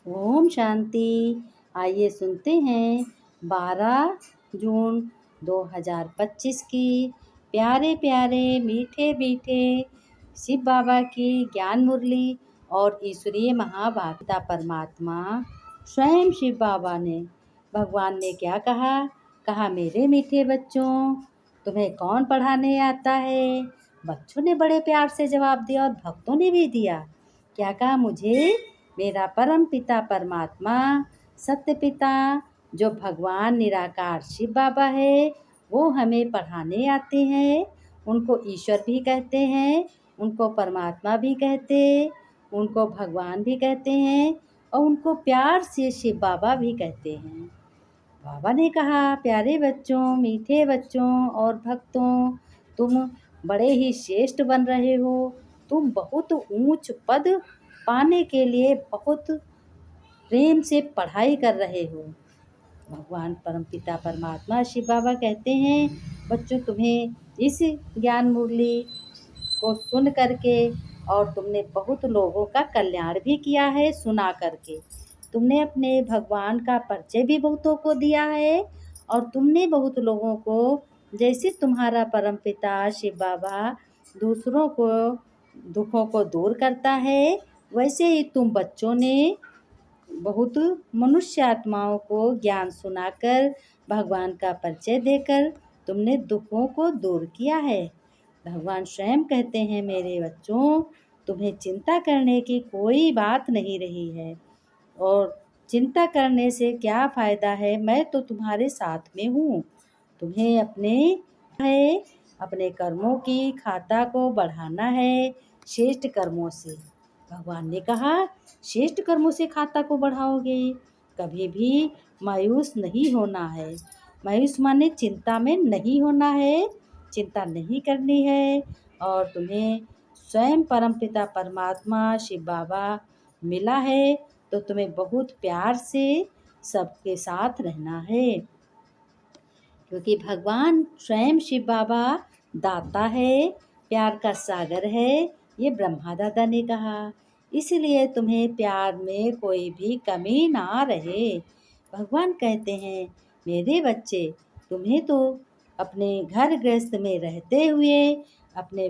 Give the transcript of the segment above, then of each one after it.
ओम शांति। आइए सुनते हैं 12 जून 2025 की प्यारे प्यारे मीठे मीठे शिव बाबा की ज्ञान मुरली और ईश्वरीय महावाक्ता परमात्मा स्वयं शिव बाबा ने भगवान ने क्या कहा, मेरे मीठे बच्चों, तुम्हें कौन पढ़ाने आता है। बच्चों ने बड़े प्यार से जवाब दिया और भक्तों ने भी दिया। क्या कहा? मुझे मेरा परम पिता परमात्मा सत्य पिता जो भगवान निराकार शिव बाबा है वो हमें पढ़ाने आते हैं। उनको ईश्वर भी कहते हैं, उनको परमात्मा भी कहते, उनको भगवान भी कहते हैं और उनको प्यार से शिव बाबा भी कहते हैं। बाबा ने कहा, प्यारे बच्चों, मीठे बच्चों और भक्तों, तुम बड़े ही श्रेष्ठ बन रहे हो। तुम बहुत ऊंच पद पाने के लिए बहुत प्रेम से पढ़ाई कर रहे हो। भगवान परमपिता परमात्मा शिव बाबा कहते हैं, बच्चों, तुम्हें इस ज्ञान मुरली को सुन करके और तुमने बहुत लोगों का कल्याण भी किया है सुना करके। तुमने अपने भगवान का परिचय भी बहुतों को दिया है और तुमने बहुत लोगों को, जैसे तुम्हारा परमपिता शिव बाबा दूसरों को दुखों को दूर करता है, वैसे ही तुम बच्चों ने बहुत मनुष्य आत्माओं को ज्ञान सुनाकर भगवान का परिचय देकर तुमने दुखों को दूर किया है। भगवान स्वयं कहते हैं, मेरे बच्चों, तुम्हें चिंता करने की कोई बात नहीं रही है और चिंता करने से क्या फ़ायदा है। मैं तो तुम्हारे साथ में हूँ। तुम्हें अपने कर्मों की खाता को बढ़ाना है श्रेष्ठ कर्मों से। भगवान ने कहा, श्रेष्ठ कर्मों से खाता को बढ़ाओगे, कभी भी मायूस नहीं होना है। मायूस माने चिंता में नहीं होना है, चिंता नहीं करनी है। और तुम्हें स्वयं परमपिता परमात्मा शिव बाबा मिला है तो तुम्हें बहुत प्यार से सबके साथ रहना है, क्योंकि भगवान स्वयं शिव बाबा दाता है, प्यार का सागर है। ये ब्रह्मा दादा ने कहा, इसलिए तुम्हें प्यार में कोई भी कमी ना रहे। भगवान कहते हैं, मेरे बच्चे, तुम्हें तो अपने घर गृहस्थ में रहते हुए अपने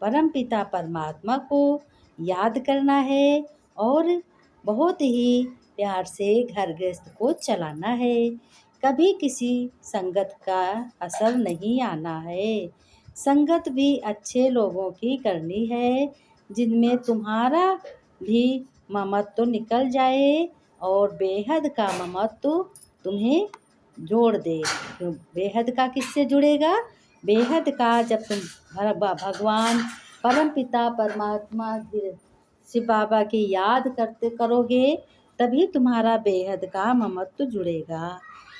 परम पिता परमात्मा को याद करना है और बहुत ही प्यार से घर गृहस्थ को चलाना है। कभी किसी संगत का असर नहीं आना है। संगत भी अच्छे लोगों की करनी है, जिनमें तुम्हारा भी ममत्व निकल जाए और बेहद का ममत्व तुम्हें जोड़ दे। क्यों बेहद का किससे जुड़ेगा? बेहद का जब तुम भगवान परमपिता परमात्मा शिव बाबा की याद करोगे, तभी तुम्हारा बेहद का ममत्व जुड़ेगा।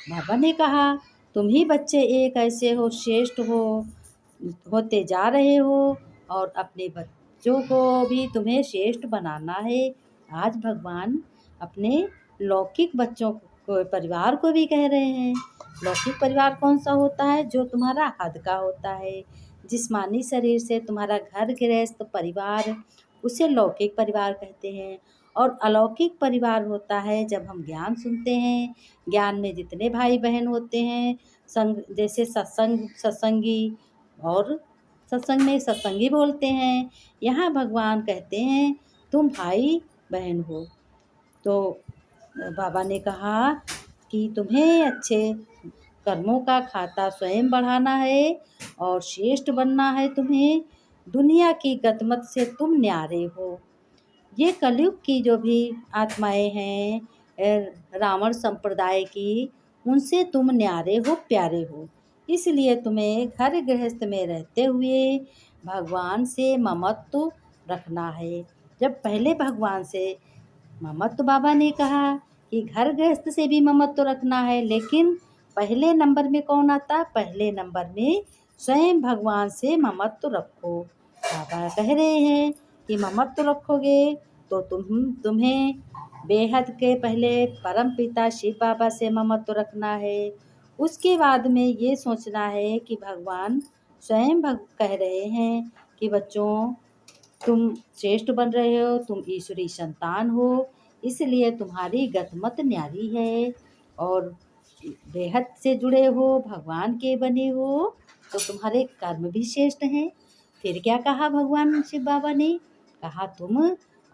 बाबा ने कहा, तुम ही बच्चे एक ऐसे हो, श्रेष्ठ होते जा रहे हो और अपने बच्चों को भी तुम्हें श्रेष्ठ बनाना है। आज भगवान अपने लौकिक बच्चों को, परिवार को भी कह रहे हैं। लौकिक परिवार कौन सा होता है? जो तुम्हारा हद का होता है, जिस्मानी शरीर से तुम्हारा घर गृहस्थ परिवार, उसे लौकिक परिवार कहते हैं। और अलौकिक परिवार होता है जब हम ज्ञान सुनते हैं। ज्ञान में जितने भाई बहन होते हैं, जैसे सत्संगी और सत्संग में सत्संगी बोलते हैं, यहाँ भगवान कहते हैं तुम भाई बहन हो। तो बाबा ने कहा कि तुम्हें अच्छे कर्मों का खाता स्वयं बढ़ाना है और श्रेष्ठ बनना है। तुम्हें दुनिया की गतमत से तुम न्यारे हो। ये कलयुग की जो भी आत्माएं हैं, रावण संप्रदाय की, उनसे तुम न्यारे हो, प्यारे हो। इसलिए तुम्हें घर गृहस्थ में रहते हुए भगवान से ममत्व रखना है। जब पहले भगवान से ममत्व, बाबा ने कहा कि घर गृहस्थ से भी ममत्व रखना है, लेकिन पहले नंबर में कौन आता? पहले नंबर में स्वयं भगवान से ममत्व रखो। बाबा कह रहे हैं कि ममत्व रखोगे तो तुम्हें बेहद के पहले परम पिता शिव बाबा से ममत्व रखना है। उसके बाद में ये सोचना है कि भगवान स्वयं कह रहे हैं कि बच्चों, तुम श्रेष्ठ बन रहे हो, तुम ईश्वरी संतान हो, इसलिए तुम्हारी गतमत न्यारी है और बेहद से जुड़े हो, भगवान के बने हो, तो तुम्हारे कर्म भी श्रेष्ठ हैं। फिर क्या कहा भगवान शिव बाबा ने? कहा तुम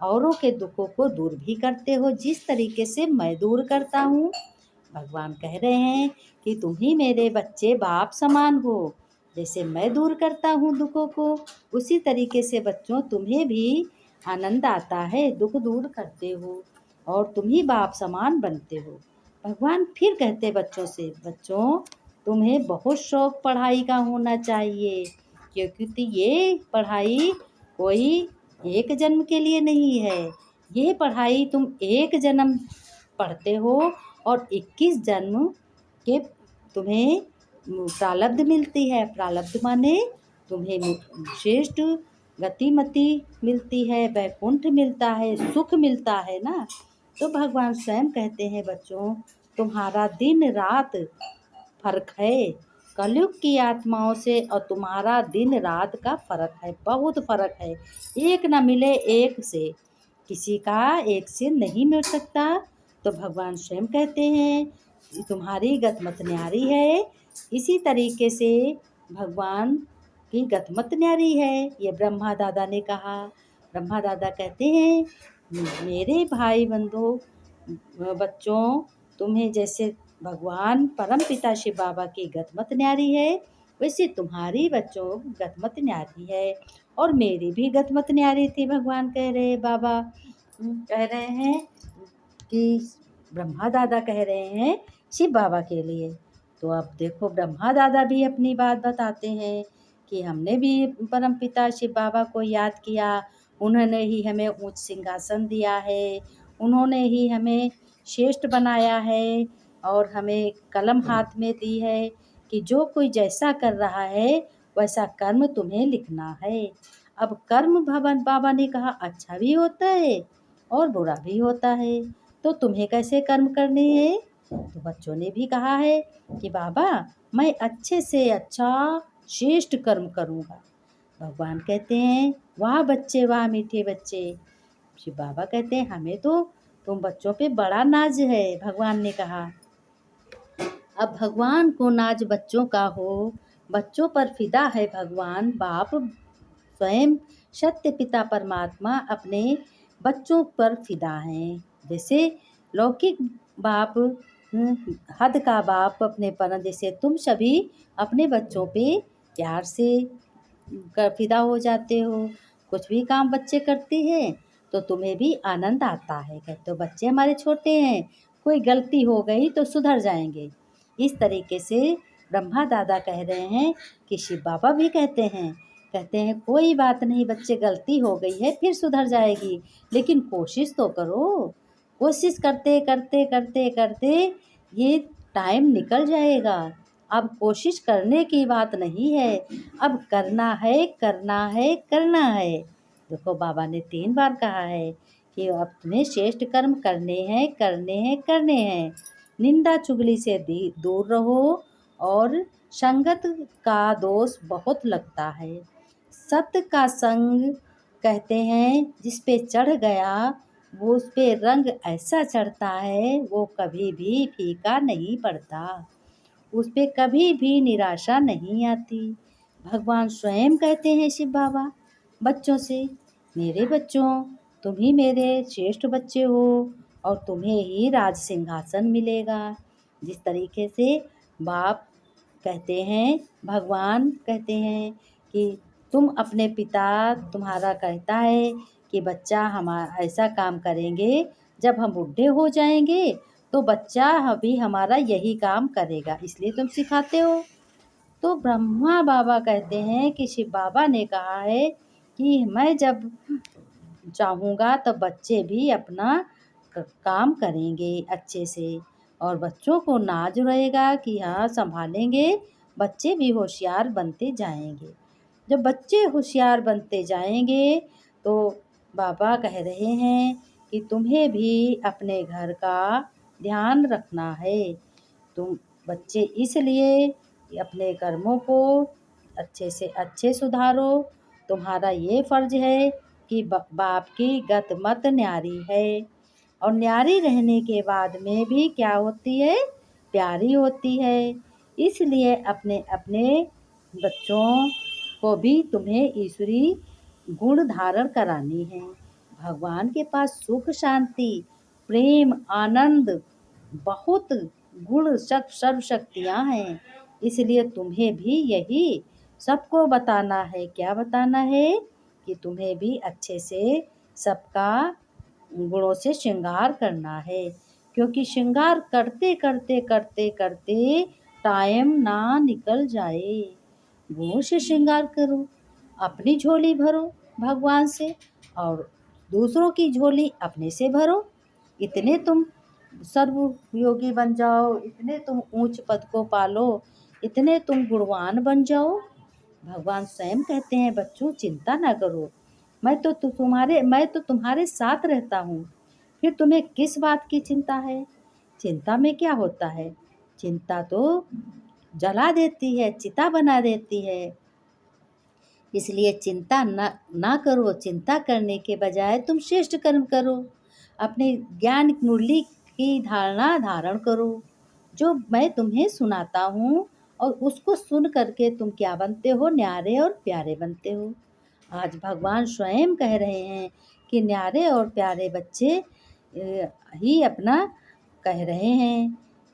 औरों के दुखों को दूर भी करते हो जिस तरीके से मैं दूर करता हूँ। भगवान कह रहे हैं कि तुम ही मेरे बच्चे बाप समान हो। जैसे मैं दूर करता हूँ दुखों को, उसी तरीके से बच्चों तुम्हें भी आनंद आता है, दुख दूर करते हो और तुम ही बाप समान बनते हो। भगवान फिर कहते बच्चों से, बच्चों तुम्हें बहुत शौक पढ़ाई का होना चाहिए, क्योंकि ये पढ़ाई कोई एक जन्म के लिए नहीं है। ये पढ़ाई तुम एक जन्म पढ़ते हो और 21 जन्म के तुम्हें प्रारब्ध मिलती है। प्रारब्ध माने तुम्हें श्रेष्ठ गतिमति मिलती है, वैकुंठ मिलता है, सुख मिलता है ना। तो भगवान स्वयं कहते हैं, बच्चों तुम्हारा दिन रात फर्क है, कलयुग की आत्माओं से और तुम्हारा दिन रात का फर्क है, बहुत फर्क है। एक न मिले एक से, किसी का एक से नहीं मिल सकता। तो भगवान स्वयं कहते हैं तुम्हारी गतमत न्यारी है। इसी तरीके से भगवान की गतमत न्यारी है, ये ब्रह्मा दादा ने कहा। ब्रह्मा दादा कहते हैं, मेरे भाई बंधु बच्चों, तुम्हें जैसे भगवान परम पिता शिव बाबा की गतमत न्यारी है, वैसे तुम्हारी बच्चों गतमत न्यारी है और मेरी भी गतमत न्यारी थी। भगवान कह रहे, बाबा कह रहे हैं कि ब्रह्मा दादा कह रहे हैं शिव बाबा के लिए। तो अब देखो ब्रह्मा दादा भी अपनी बात बताते हैं कि हमने भी परम पिता शिव बाबा को याद किया, उन्होंने ही हमें ऊंच सिंहासन दिया है, उन्होंने ही हमें श्रेष्ठ बनाया है और हमें कलम हाथ में दी है कि जो कोई जैसा कर रहा है वैसा कर्म तुम्हें लिखना है। अब कर्म भवन बाबा ने कहा अच्छा भी होता है और बुरा भी होता है, तो तुम्हें कैसे कर्म करने हैं? तो बच्चों ने भी कहा है कि बाबा मैं अच्छे से अच्छा श्रेष्ठ कर्म करूँगा। भगवान कहते हैं, वाह बच्चे, वाह मीठे बच्चे। शिव बाबा कहते हैं, हमें तो तुम बच्चों पे बड़ा नाज है। भगवान ने कहा, अब भगवान को नाज बच्चों का हो, बच्चों पर फिदा है भगवान बाप स्वयं सत्य पिता परमात्मा अपने बच्चों पर फिदा हैं। जैसे लौकिक बाप हद का बाप अपने पर, जैसे तुम सभी अपने बच्चों पे प्यार से फिदा हो जाते हो। कुछ भी काम बच्चे करते हैं तो तुम्हें भी आनंद आता है। कहते हो बच्चे हमारे छोटे हैं, कोई गलती हो गई तो सुधर जाएंगे। इस तरीके से ब्रह्मा दादा कह रहे हैं कि शिव बाबा भी कहते हैं कोई बात नहीं बच्चे, गलती हो गई है फिर सुधर जाएगी, लेकिन कोशिश तो करो। कोशिश करते करते करते करते ये टाइम निकल जाएगा। अब कोशिश करने की बात नहीं है, अब करना है करना है करना है। देखो बाबा ने 3 बार कहा है कि अपने श्रेष्ठ कर्म करने हैं करने हैं करने हैं। निंदा चुगली से दूर रहो और संगत का दोष बहुत लगता है। सत्य का संग कहते हैं जिस पे चढ़ गया वो उस पे रंग ऐसा चढ़ता है, वो कभी भी फीका नहीं पड़ता, उस पे कभी भी निराशा नहीं आती। भगवान स्वयं कहते हैं शिव बाबा बच्चों से, मेरे बच्चों तुम ही मेरे श्रेष्ठ बच्चे हो और तुम्हें ही राज सिंहासन मिलेगा। जिस तरीके से बाप कहते हैं, भगवान कहते हैं कि तुम अपने पिता, तुम्हारा कहता है कि बच्चा हमारा ऐसा काम करेंगे, जब हम बूढ़े हो जाएंगे तो बच्चा अभी हमारा यही काम करेगा, इसलिए तुम सिखाते हो। तो ब्रह्मा बाबा कहते हैं कि शिव बाबा ने कहा है कि मैं जब चाहूँगा तो बच्चे भी अपना काम करेंगे अच्छे से और बच्चों को नाज रहेगा कि हाँ संभालेंगे, बच्चे भी होशियार बनते जाएंगे। जब बच्चे होशियार बनते जाएंगे तो बाबा कह रहे हैं कि तुम्हें भी अपने घर का ध्यान रखना है। तुम बच्चे इसलिए अपने कर्मों को अच्छे से अच्छे सुधारो। तुम्हारा ये फर्ज है कि बाप की गत मत न्यारी है। और न्यारी रहने के बाद में भी क्या होती है, प्यारी होती है। इसलिए अपने अपने बच्चों को भी तुम्हें ईश्वरी गुण धारण करानी है। भगवान के पास सुख शांति प्रेम आनंद बहुत गुण सर्व शक्तियाँ हैं। इसलिए तुम्हें भी यही सबको बताना है। क्या बताना है कि तुम्हें भी अच्छे से सबका गुणों से श्रृंगार करना है, क्योंकि श्रृंगार करते करते करते करते टाइम ना निकल जाए। गुणों से श्रृंगार करो, अपनी झोली भरो भगवान से और दूसरों की झोली अपने से भरो। इतने तुम सर्वयोगी बन जाओ, इतने तुम ऊंच पद को पालो, इतने तुम गुणवान बन जाओ। भगवान स्वयं कहते हैं बच्चों चिंता ना करो, मैं तो तुम्हारे साथ रहता हूँ। फिर तुम्हें किस बात की चिंता है? चिंता में क्या होता है? चिंता तो जला देती है, चिता बना देती है। इसलिए चिंता ना करो। चिंता करने के बजाय तुम श्रेष्ठ कर्म करो। अपने ज्ञान मुरली की धारण करो, जो मैं तुम्हें सुनाता हूँ, और उसको सुन करके तुम क्या बनते हो, न्यारे और प्यारे बनते हो। आज भगवान स्वयं कह रहे हैं कि न्यारे और प्यारे बच्चे ही अपना कह रहे हैं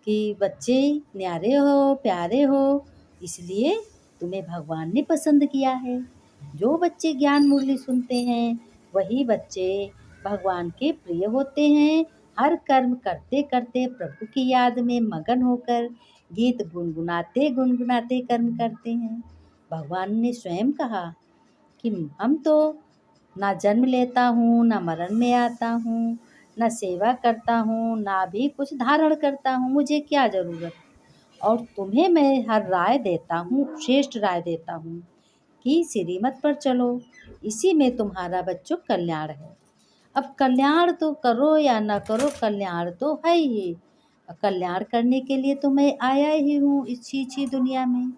कि बच्चे न्यारे हो प्यारे हो, इसलिए तुम्हें भगवान ने पसंद किया है। जो बच्चे ज्ञान मुरली सुनते हैं वही बच्चे भगवान के प्रिय होते हैं। हर कर्म करते करते प्रभु की याद में मगन होकर गीत गुनगुनाते गुनगुनाते कर्म करते हैं। भगवान ने स्वयं कहा कि हम तो ना जन्म लेता हूँ, ना मरण में आता हूँ, ना सेवा करता हूँ, ना भी कुछ धारण करता हूँ, मुझे क्या ज़रूरत। और तुम्हें मैं हर राय देता हूँ, श्रेष्ठ राय देता हूँ कि श्रीमत पर चलो, इसी में तुम्हारा बच्चों कल्याण है। अब कल्याण तो करो या ना करो, कल्याण तो है ही। कल्याण करने के लिए तो मैं आया ही हूँ इस छी दुनिया में।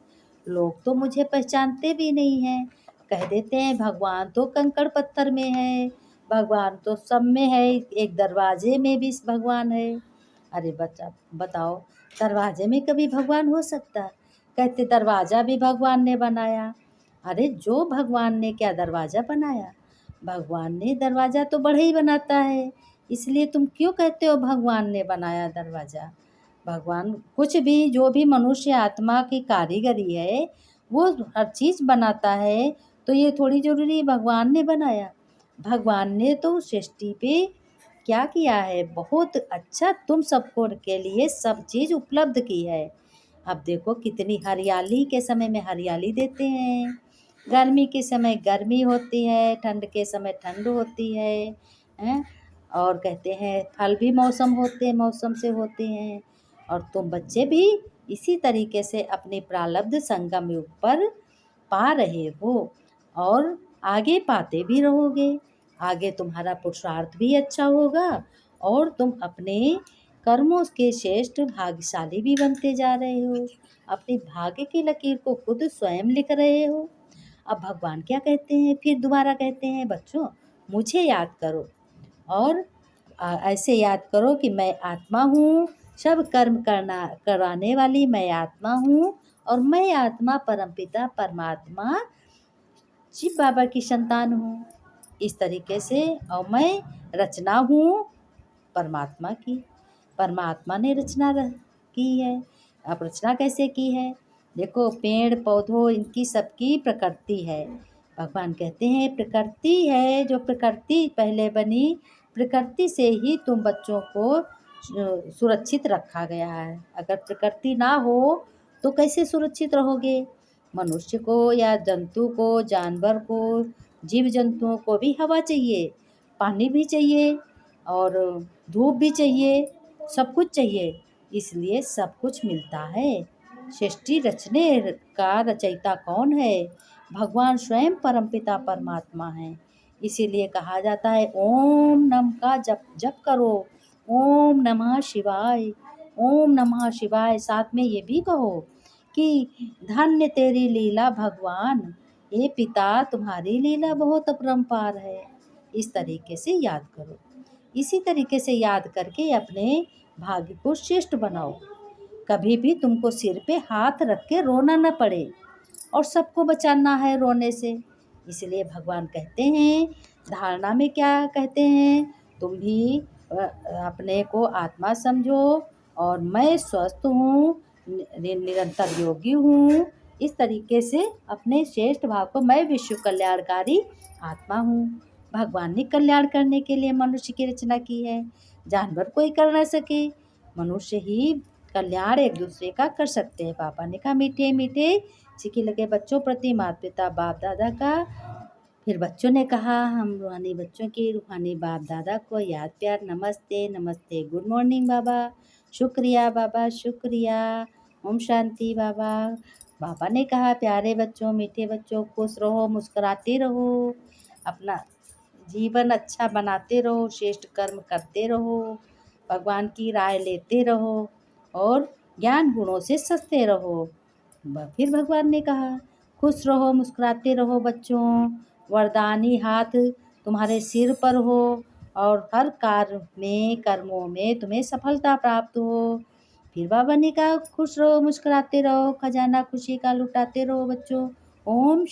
लोग तो मुझे पहचानते भी नहीं हैं, कह देते हैं भगवान तो कंकड़ पत्थर में है, भगवान तो सब में है, एक दरवाजे में भी भगवान है। अरे बच्चा बताओ, दरवाजे में कभी भगवान हो सकता? कहते दरवाज़ा भी भगवान ने बनाया। अरे जो भगवान ने क्या दरवाज़ा बनाया? भगवान ने दरवाज़ा तो बढ़ई बनाता है, इसलिए तुम क्यों कहते हो भगवान ने बनाया दरवाज़ा? भगवान कुछ भी, जो भी मनुष्य आत्मा की कारीगरी है वो हर चीज़ बनाता है, तो ये थोड़ी ज़रूरी भगवान ने बनाया। भगवान ने तो सृष्टि पे क्या किया है, बहुत अच्छा तुम सबको के लिए सब चीज़ उपलब्ध की है। अब देखो कितनी हरियाली के समय में हरियाली देते हैं, गर्मी के समय गर्मी होती है, ठंड के समय ठंड होती है। और कहते हैं फल भी मौसम से होते हैं। और तुम बच्चे भी इसी तरीके से अपने प्रारब्ध संगम युग पर पा रहे हो और आगे पाते भी रहोगे। आगे तुम्हारा पुरुषार्थ भी अच्छा होगा और तुम अपने कर्मों के श्रेष्ठ भाग्यशाली भी बनते जा रहे हो। अपने भाग्य की लकीर को खुद स्वयं लिख रहे हो। अब भगवान क्या कहते हैं, फिर दोबारा कहते हैं बच्चों मुझे याद करो और ऐसे याद करो कि मैं आत्मा हूँ, सब कर्म कराने वाली मैं आत्मा हूँ, और मैं आत्मा परमपिता परमात्मा शिव बाबा की संतान हूँ। इस तरीके से, और मैं रचना हूँ परमात्मा की। परमात्मा ने रचना की है। अब रचना कैसे की है? देखो पेड़ पौधों इनकी सबकी प्रकृति है। भगवान कहते हैं प्रकृति है, जो प्रकृति पहले बनी, प्रकृति से ही तुम बच्चों को सुरक्षित रखा गया है। अगर प्रकृति ना हो तो कैसे सुरक्षित रहोगे? मनुष्य को या जंतु को, जानवर को, जीव जंतुओं को भी हवा चाहिए, पानी भी चाहिए और धूप भी चाहिए, सब कुछ चाहिए। इसलिए सब कुछ मिलता है। सृष्टि रचने का रचयिता कौन है? भगवान स्वयं परमपिता परमात्मा है। इसीलिए कहा जाता है ओम नम का जप जप करो, ओम नमः शिवाय, ओम नमः शिवाय। साथ में ये भी कहो कि धन्य तेरी लीला भगवान, हे पिता तुम्हारी लीला बहुत अपरंपार है। इस तरीके से याद करो। इसी तरीके से याद करके अपने भाग्य को श्रेष्ठ बनाओ। कभी भी तुमको सिर पे हाथ रख के रोना न पड़े और सबको बचाना है रोने से। इसलिए भगवान कहते हैं, धारणा में क्या कहते हैं, तुम भी अपने को आत्मा समझो और मैं स्वस्थ हूँ, निरंतर योगी हूँ। इस तरीके से अपने श्रेष्ठ भाव को, मैं विश्व कल्याणकारी आत्मा हूँ। भगवान ने कल्याण करने के लिए मनुष्य की रचना की है, जानवर कोई कर न सके, मनुष्य ही कल्याण एक दूसरे का कर सकते हैं। पापा ने कहा, मीठे मीठे चिकी लगे बच्चों प्रति माता पिता बाप दादा का। फिर बच्चों ने कहा, हम रूहानी बच्चों की रूहानी बाप दादा को याद प्यार नमस्ते नमस्ते, गुड मॉर्निंग बाबा, शुक्रिया बाबा शुक्रिया, ओम शांति बाबा। बाबा ने कहा, प्यारे बच्चों मीठे बच्चों, खुश रहो, मुस्कुराते रहो, अपना जीवन अच्छा बनाते रहो, श्रेष्ठ कर्म करते रहो, भगवान की राय लेते रहो और ज्ञान गुणों से सजते रहो। फिर भगवान ने कहा, खुश रहो मुस्कुराते रहो बच्चों, वरदानी हाथ तुम्हारे सिर पर हो और हर कार्य में कर्मों में तुम्हें सफलता प्राप्त हो। फिर बाबा ने कहा, खुश रहो मुस्कुराते रहो, खजाना खुशी का लुटाते रहो बच्चों। ओम